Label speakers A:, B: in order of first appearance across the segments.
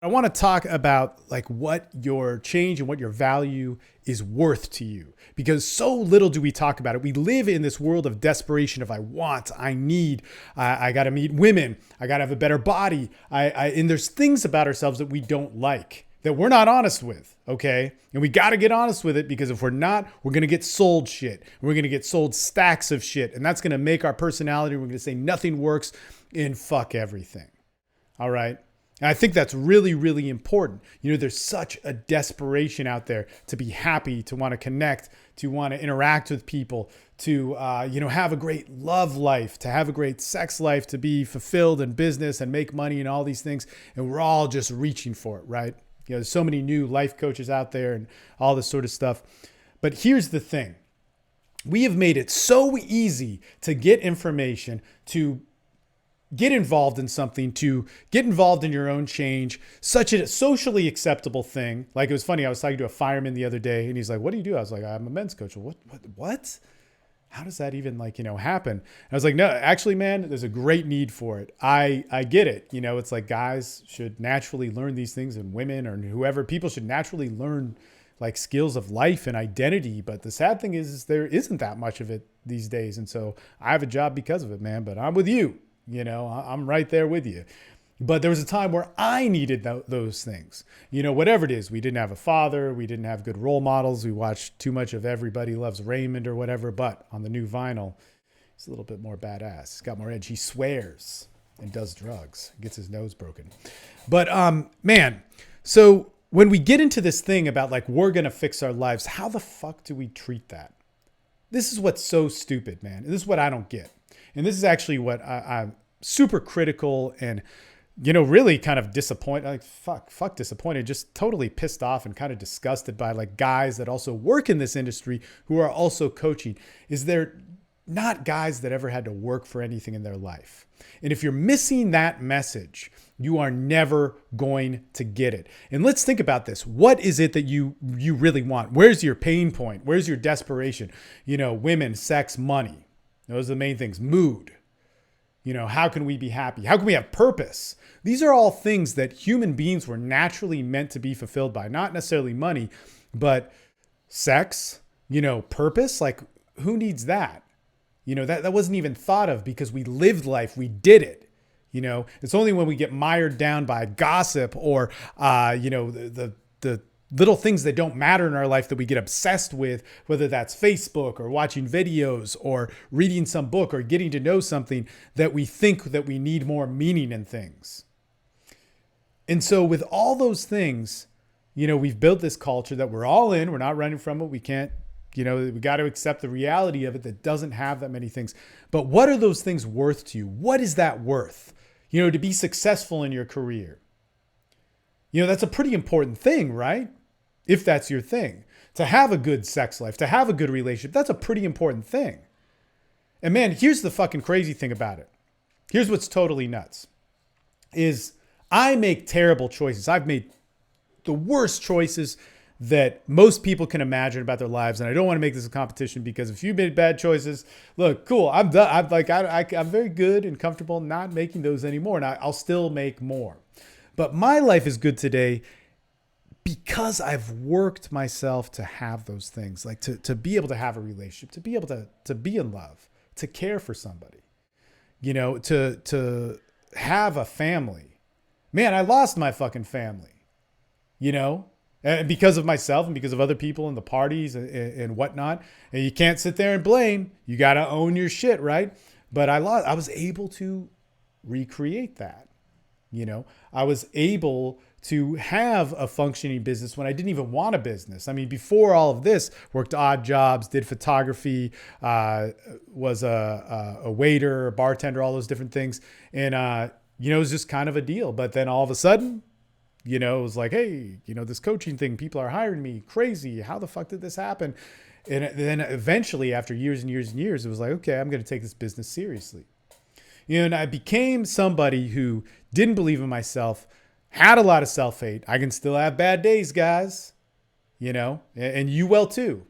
A: I want to talk about like what your change and what your value is worth to you, because so little do we talk about it. We live in this world of desperation of I want, I need, I got to meet women, I got to have a better body. And there's things about ourselves that we don't like, that we're not honest with. Okay. And we got to get honest with it, because if we're not, we're going to get sold shit. We're going to get sold stacks of shit. And that's going to make our personality. We're going to say nothing works and fuck everything. All right. And I think that's really, really important. You know, there's such a desperation out there to be happy, to want to connect, to want to interact with people, to, have a great love life, to have a great sex life, to be fulfilled in business and make money and all these things. And we're all just reaching for it, right? There's so many new life coaches out there and all this sort of stuff. But here's the thing. We have made it so easy to get information, to get involved in something, to get involved in your own change, such a socially acceptable thing. Like, it was funny. I was talking to a fireman the other day and he's like, what do you do? I was like, I'm a men's coach. What? How does that even happen? And I was like, no, actually, man, there's a great need for it. I get it. It's like guys should naturally learn these things, and women or whoever, people should naturally learn like skills of life and identity. But the sad thing is there isn't that much of it these days. And so I have a job because of it, man, but I'm with you. I'm right there with you. But there was a time where I needed those things. Whatever it is, we didn't have a father. We didn't have good role models. We watched too much of Everybody Loves Raymond or whatever. But on the new vinyl, he's a little bit more badass. He's got more edge. He swears and does drugs. Gets his nose broken. But man, so when we get into this thing about like we're going to fix our lives, how the fuck do we treat that? This is what's so stupid, man. This is what I don't get. And this is actually what I'm super critical and, really kind of disappointed, like fuck disappointed, just totally pissed off and kind of disgusted by like guys that also work in this industry who are also coaching. Is they're not guys that ever had to work for anything in their life. And if you're missing that message, you are never going to get it. And let's think about this. What is it that you really want? Where's your pain point? Where's your desperation? Women, sex, money. Those are the main things. Mood. How can we be happy? How can we have purpose? These are all things that human beings were naturally meant to be fulfilled by. Not necessarily money, but sex, purpose. Like, who needs that? That wasn't even thought of because we lived life. We did it. It's only when we get mired down by gossip or, the little things that don't matter in our life that we get obsessed with, whether that's Facebook or watching videos or reading some book or getting to know something, that we think that we need more meaning in things. And so with all those things, we've built this culture that we're all in. We're not running from it. We can't, we got to accept the reality of it that doesn't have that many things. But what are those things worth to you? What is that worth? To be successful in your career. That's a pretty important thing, right? If that's your thing. To have a good sex life, to have a good relationship, that's a pretty important thing. And man, here's the fucking crazy thing about it. Here's what's totally nuts. Is I make terrible choices. I've made the worst choices that most people can imagine about their lives. And I don't want to make this a competition, because if you made bad choices, look, cool. I'm done. I'm very good and comfortable not making those anymore. And I'll still make more. But my life is good today because I've worked myself to have those things, like to be able to have a relationship, to be able to be in love, to care for somebody, to have a family. Man, I lost my fucking family, and because of myself and because of other people and the parties and whatnot. And you can't sit there and blame. You got to own your shit, right? But I was able to recreate that. I was able to have a functioning business when I didn't even want a business. I mean, before all of this, worked odd jobs, did photography, was a waiter, a bartender, all those different things. And, it was just kind of a deal. But then all of a sudden, it was like, hey, this coaching thing, people are hiring me. Crazy. How the fuck did this happen? And then eventually, after years and years and years, it was like, okay, I'm going to take this business seriously. And I became somebody who didn't believe in myself, had a lot of self-hate. I can still have bad days, guys, and you will too.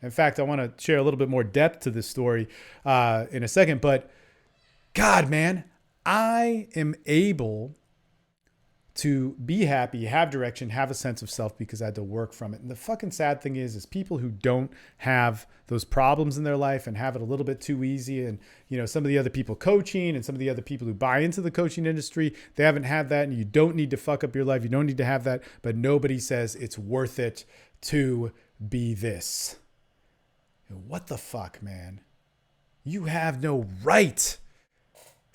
A: In fact, I want to share a little bit more depth to this story in a second. But God, man, I am able to be happy, have direction, have a sense of self because I had to work from it. And the fucking sad thing is people who don't have those problems in their life and have it a little bit too easy. And, some of the other people coaching and some of the other people who buy into the coaching industry, they haven't had that. And you don't need to fuck up your life. You don't need to have that. But nobody says it's worth it to be this. What the fuck, man? You have no right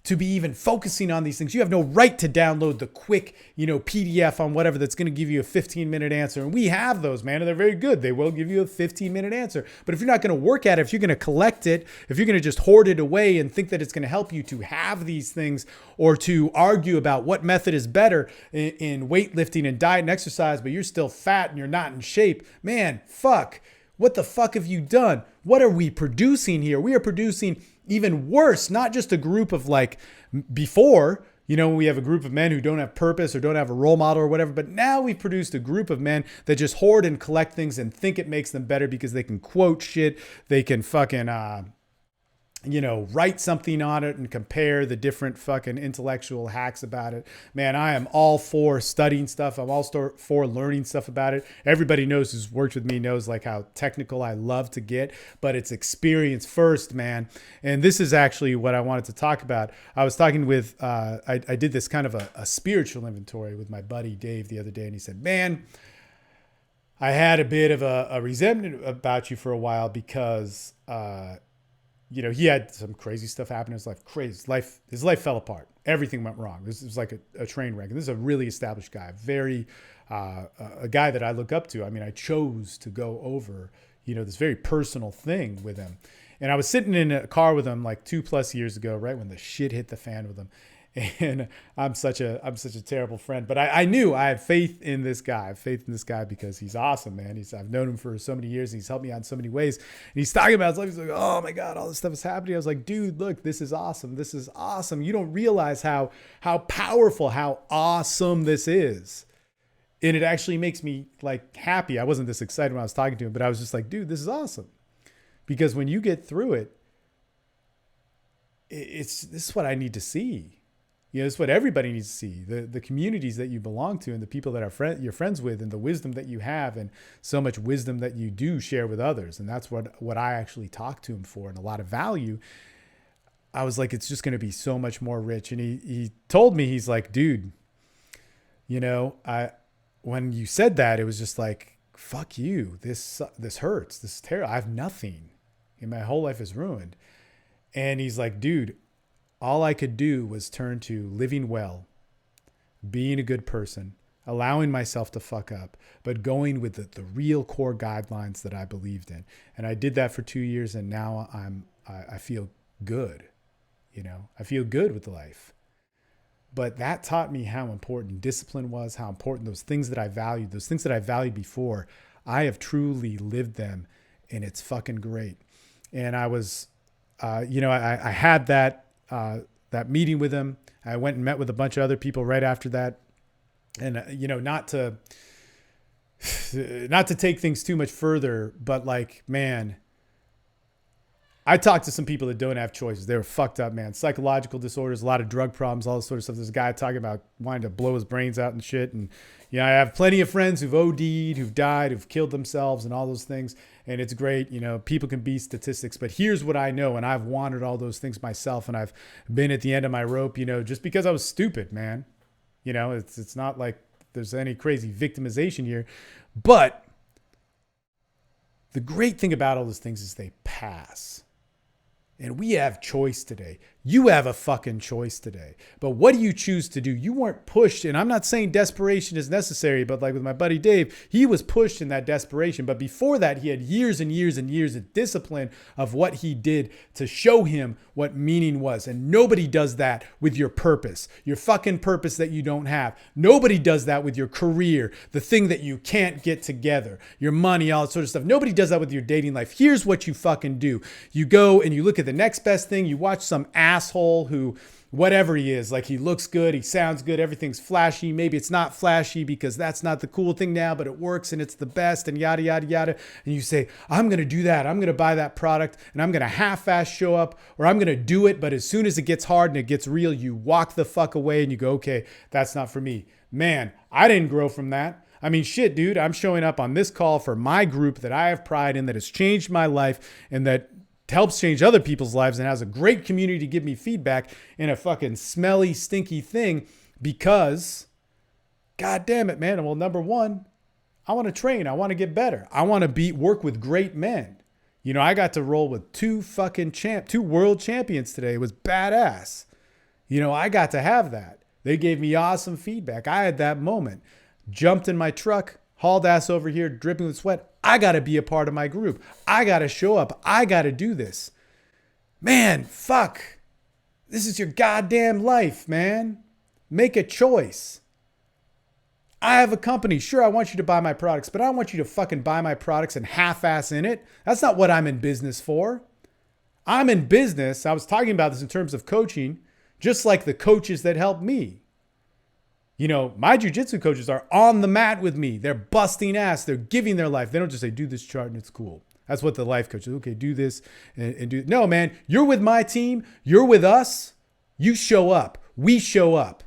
A: to be even focusing on these things. You have no right to download the quick, PDF on whatever that's going to give you a 15-minute answer. And we have those, man, and they're very good. They will give you a 15-minute answer. But if you're not going to work at it, if you're going to collect it, if you're going to just hoard it away and think that it's going to help you to have these things or to argue about what method is better in weightlifting and diet and exercise, but you're still fat and you're not in shape, man, fuck. What the fuck have you done? What are we producing here? We are producing even worse, not just a group of before, we have a group of men who don't have purpose or don't have a role model or whatever, but now we've produced a group of men that just hoard and collect things and think it makes them better because they can quote shit. They can fucking, write something on it and compare the different fucking intellectual hacks about it. Man, I am all for studying stuff. I'm all for learning stuff about it. Everybody knows who's worked with me knows how technical I love to get, but it's experience first, man. And this is actually what I wanted to talk about. I was talking with, I did this kind of a spiritual inventory with my buddy Dave the other day, and he said, man, I had a bit of a resentment about you for a while because, he had some crazy stuff happen in his life. His life fell apart. Everything went wrong. This was like a train wreck. And this is a really established guy, a guy that I look up to. I mean, I chose to go over, this very personal thing with him. And I was sitting in a car with him 2+ years ago, right when the shit hit the fan with him. And I'm such a terrible friend, but I knew I had faith in this guy. I have faith in this guy because he's awesome, man. I've known him for so many years and he's helped me out in so many ways. And he's talking about his life. He's like, oh my God, all this stuff is happening. I was like, dude, look, this is awesome. This is awesome. You don't realize how powerful, how awesome this is. And it actually makes me happy. I wasn't this excited when I was talking to him, but I was just like, dude, this is awesome. Because when you get through it, this is what I need to see. It's what everybody needs to see, the communities that you belong to and the people that you're friends with and the wisdom that you have and so much wisdom that you do share with others. And that's what I actually talk to him for and a lot of value. I was like, it's just going to be so much more rich. And he told me, he's like, dude, when you said that, it was just like, fuck you. This hurts. This is terrible. I have nothing and my whole life is ruined. And he's like, dude, all I could do was turn to living well, being a good person, allowing myself to fuck up, but going with the real core guidelines that I believed in. And I did that for 2 years. And now I feel good. I feel good with life. But that taught me how important discipline was, how important those things that I valued before, I have truly lived them and it's fucking great. And I was, I had that meeting with him. I went and met with a bunch of other people right after that. And, not to take things too much further, but man, I talked to some people that don't have choices. They were fucked up, man. Psychological disorders, a lot of drug problems, all this sort of stuff. There's a guy talking about wanting to blow his brains out and shit. And, I have plenty of friends who've OD'd, who've died, who've killed themselves and all those things. And it's great. People can be statistics, but here's what I know. And I've wanted all those things myself. And I've been at the end of my rope, just because I was stupid, man. It's not like there's any crazy victimization here, but the great thing about all those things is they pass. And we have choice today. You have a fucking choice today. But what do you choose to do? You weren't pushed. And I'm not saying desperation is necessary, but with my buddy Dave, he was pushed in that desperation. But before that, he had years and years and years of discipline of what he did to show him what meaning was. And nobody does that with your purpose, your fucking purpose that you don't have. Nobody does that with your career, the thing that you can't get together, your money, all that sort of stuff. Nobody does that with your dating life. Here's what you fucking do. You go and you look at the next best thing. You watch some asshole who, whatever he is, he looks good, he sounds good, everything's flashy. Maybe it's not flashy because that's not the cool thing now, but it works and it's the best and yada, yada, yada. And you say, I'm going to do that. I'm going to buy that product and I'm going to half-ass show up, or I'm going to do it. But as soon as it gets hard and it gets real, you walk the fuck away and you go, okay, that's not for me. Man, I didn't grow from that. I mean, shit, dude, I'm showing up on this call for my group that I have pride in, that has changed my life and that helps change other people's lives and has a great community to give me feedback in a fucking smelly, stinky thing because, God damn it, man. Well, number one, I want to train. I want to get better. I want to work with great men. You know, I got to roll with two world champions today. It was badass. You know, I got to have that. They gave me awesome feedback. I had that moment. Jumped in my truck, hauled ass over here, dripping with sweat. I got to be a part of my group. I got to show up. I got to do this. Man, fuck. This is your goddamn life, man. Make a choice. I have a company. Sure, I want you to buy my products, but I don't want you to fucking buy my products and half-ass in it. That's not what I'm in business for. I'm in business. I was talking about this in terms of coaching, just like the coaches that help me. You know, my jiu-jitsu coaches are on the mat with me. They're busting ass. They're giving their life. They don't just say, do this chart and it's cool. That's what the life coach is. Okay, do this and do. No, man, you're with my team. You're with us. You show up. We show up.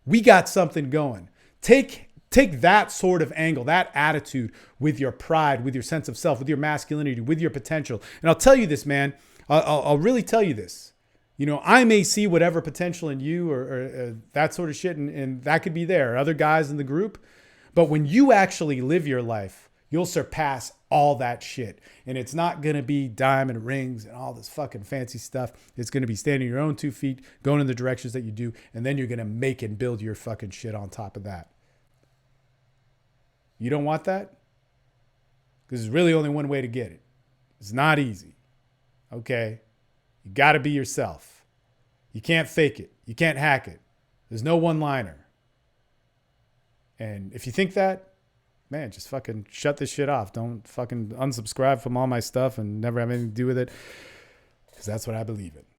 A: We got something going. Take that sort of angle, that attitude with your pride, with your sense of self, with your masculinity, with your potential. And I'll tell you this, man. I'll really tell you this. You know, I may see whatever potential in you or that sort of shit, and that could be there. Other guys in the group. But when you actually live your life, you'll surpass all that shit. And it's not going to be diamond rings and all this fucking fancy stuff. It's going to be standing on your own 2 feet, going in the directions that you do, and then you're going to make and build your fucking shit on top of that. You don't want that? Because there's really only one way to get it. It's not easy. Okay? You got to be yourself. You can't fake it. You can't hack it. There's no one-liner. And if you think that, man, just fucking shut this shit off. Don't fucking unsubscribe from all my stuff and never have anything to do with it. Because that's what I believe in.